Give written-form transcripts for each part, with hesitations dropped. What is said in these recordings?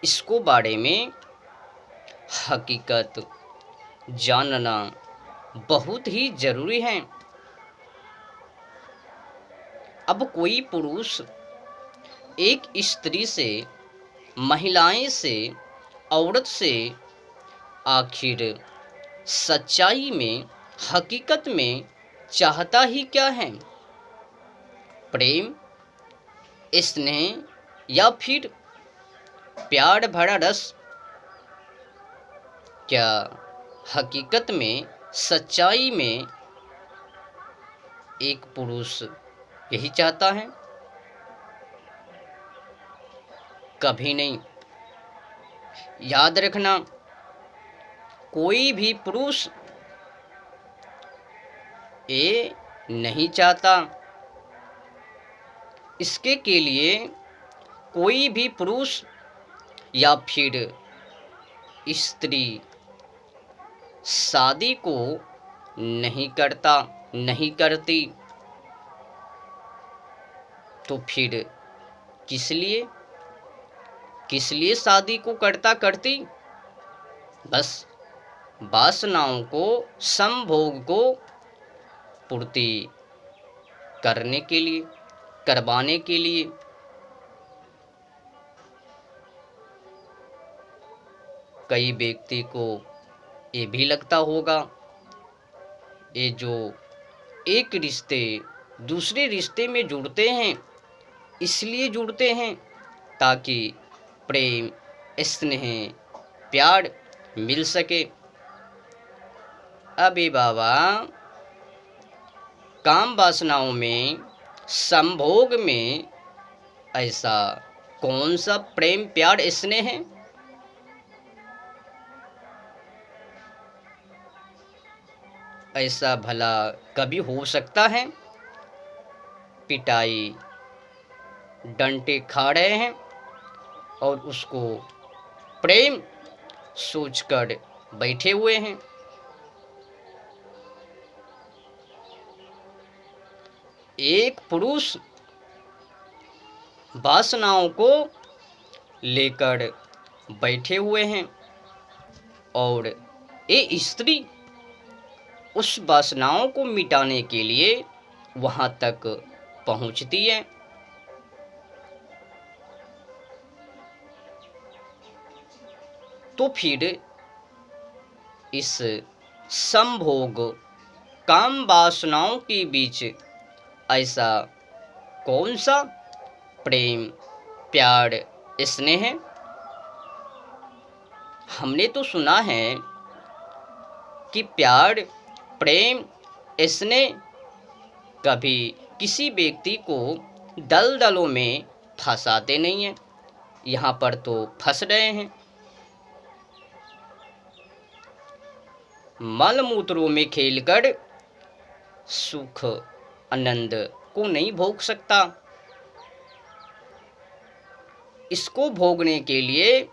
इसको बारे में हकीकत जानना बहुत ही जरूरी है। अब कोई पुरुष एक स्त्री से, महिलाएं से, औरत से आखिर सच्चाई में, हकीकत में चाहता ही क्या है? प्रेम, स्नेह या फिर प्यार भरा रस? क्या हकीकत में, सच्चाई में एक पुरुष यही चाहता है? कभी नहीं। याद रखना, कोई भी पुरुष ये नहीं चाहता। इसके के लिए कोई भी पुरुष या फिर स्त्री शादी को नहीं करता, नहीं करती। तो फिर किस लिए शादी को करती? बस वासनाओं को, संभोग को पूर्ति करने के लिए, करवाने के लिए। कई व्यक्ति को ये भी लगता होगा, ये जो एक रिश्ते दूसरे रिश्ते में जुड़ते हैं, इसलिए जुड़ते हैं ताकि प्रेम, स्नेह, प्यार मिल सके। अबे बाबा, काम वासनाओं में, संभोग में ऐसा कौन सा प्रेम, प्यार, स्नेह है? ऐसा भला कभी हो सकता है? पिटाई, डंडे खा रहे हैं और उसको प्रेम सोचकर बैठे हुए हैं। एक पुरुष वासनाओं को लेकर बैठे हुए हैं और ये स्त्री उस वासनाओं को मिटाने के लिए वहां तक पहुंचती है। तो फिर इस संभोग, काम वासनाओं के बीच ऐसा कौन सा प्रेम, प्यार, स्नेह है? हमने तो सुना है कि प्यार, प्रेम, स्नेह कभी किसी व्यक्ति को दलदलों में फंसाते नहीं हैं। यहाँ पर तो फंस रहे हैं। मल मूत्रों में खेलकर सुख, आनंद को नहीं भोग सकता। इसको भोगने के लिए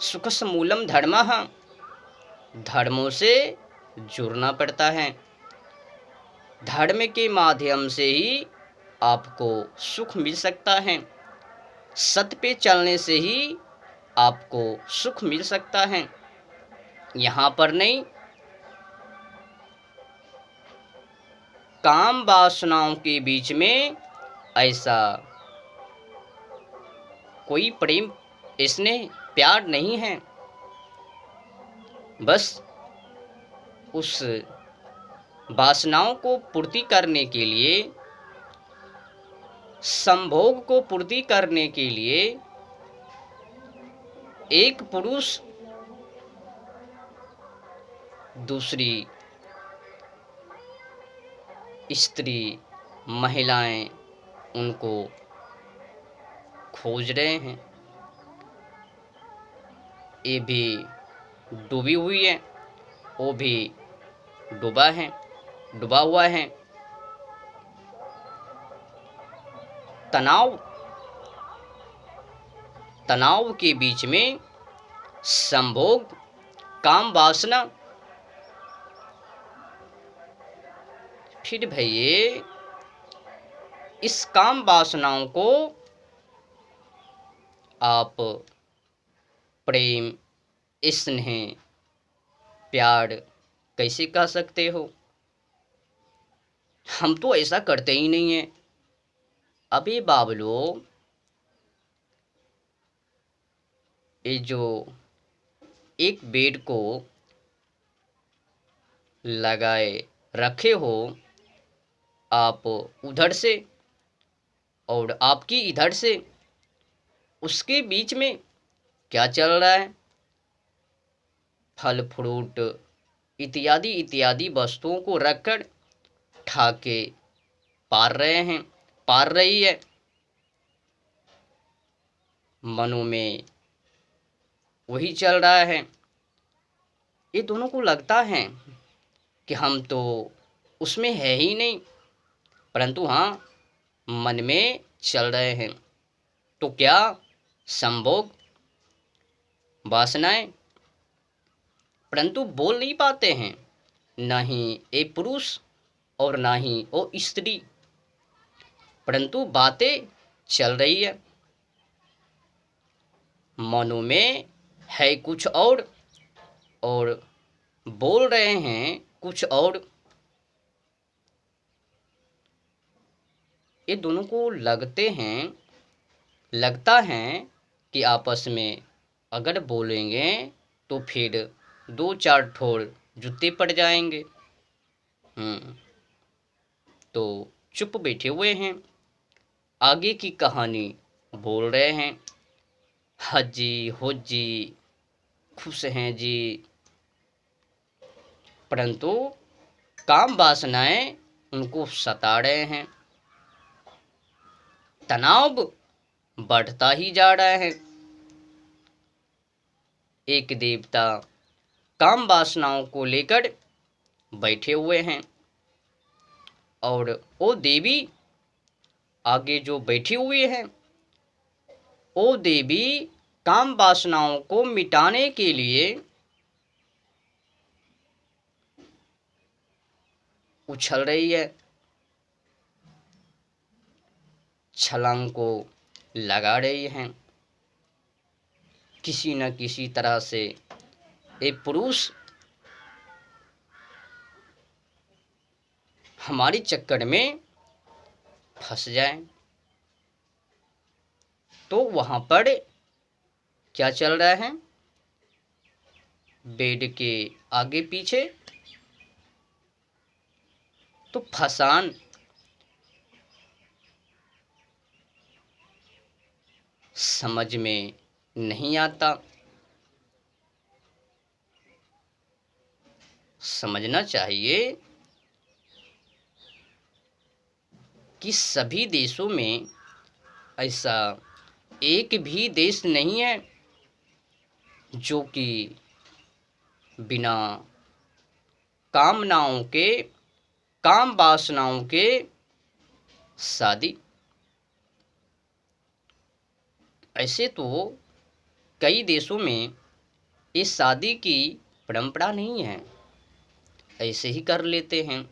सुखसमूलम धर्मः, धर्मों से जुड़ना पड़ता है। धर्म के माध्यम से ही आपको सुख मिल सकता है। सत्य पे चलने से ही आपको सुख मिल सकता है। यहाँ पर नहीं। काम वासनाओं के बीच में ऐसा कोई प्रेम, स्नेह, प्यार नहीं है। बस उस वासनाओं को पूर्ति करने के लिए, संभोग को पूर्ति करने के लिए एक पुरुष दूसरी स्त्री, महिलाएं उनको खोज रहे हैं। ये भी डूबी हुई है, वो भी डूबा हुआ है। तनाव के बीच में संभोग, काम वासना। फिर भैया इस काम वासनाओं को आप प्रेम, स्नेह, प्यार कैसे कह सकते हो? हम तो ऐसा करते ही नहीं है। अबे बाबलो, ये जो एक बेड को लगाए रखे हो आप उधर से और आपकी इधर से, उसके बीच में क्या चल रहा है? फल फ्रूट इत्यादि इत्यादि वस्तुओं को रखकर ठाके पार रहे हैं, पार रही है। मनों में वही चल रहा है। ये दोनों को लगता है कि हम तो उसमें है ही नहीं, परंतु हाँ, मन में चल रहे हैं। तो क्या? संभोग, वासनाएं, परंतु बोल नहीं पाते हैं। ना ही ये पुरुष और ना ही वो स्त्री, परंतु बातें चल रही है। मनों में है कुछ और बोल रहे हैं कुछ और। ये दोनों को लगता है कि आपस में अगर बोलेंगे तो फिर दो चार ठोर जूते पड़ जाएंगे। तो चुप बैठे हुए हैं, आगे की कहानी बोल रहे हैं। हजी हो जी, खुश हैं जी, परंतु काम वासनाएं उनको सता रहे हैं। तनाव बढ़ता ही जा रहा है। एक देवता काम वासनाओं को लेकर बैठे हुए हैं और वो देवी आगे जो बैठी हुई है, वो देवी काम वासनाओं को मिटाने के लिए उछल रही है, छलांग को लगा रही है। किसी न किसी तरह से एक पुरुष हमारी चक्कर में फंस जाए। तो वहां पर क्या चल रहा है? बेड के आगे पीछे तो फसान, समझ में नहीं आता। समझना चाहिए कि सभी देशों में ऐसा एक भी देश नहीं है जो कि बिना कामनाओं के, काम वासनाओं के शादी। ऐसे तो कई देशों में इस शादी की परंपरा नहीं है, ऐसे ही कर लेते हैं।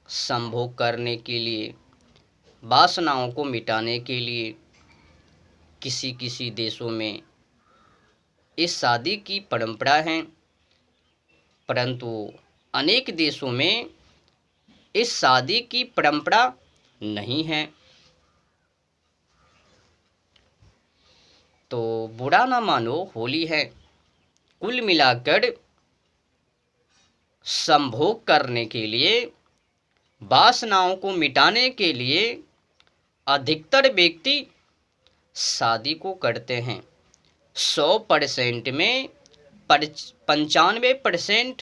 संभोग करने के लिए, वासनाओं को मिटाने के लिए किसी किसी देशों में इस शादी की परंपरा है, परंतु अनेक देशों में इस शादी की परंपरा नहीं है। तो बुरा ना मानो, होली है। कुल मिलाकर संभोग करने के लिए, वासनाओं को मिटाने के लिए अधिकतर व्यक्ति शादी को करते हैं। 100% में 95%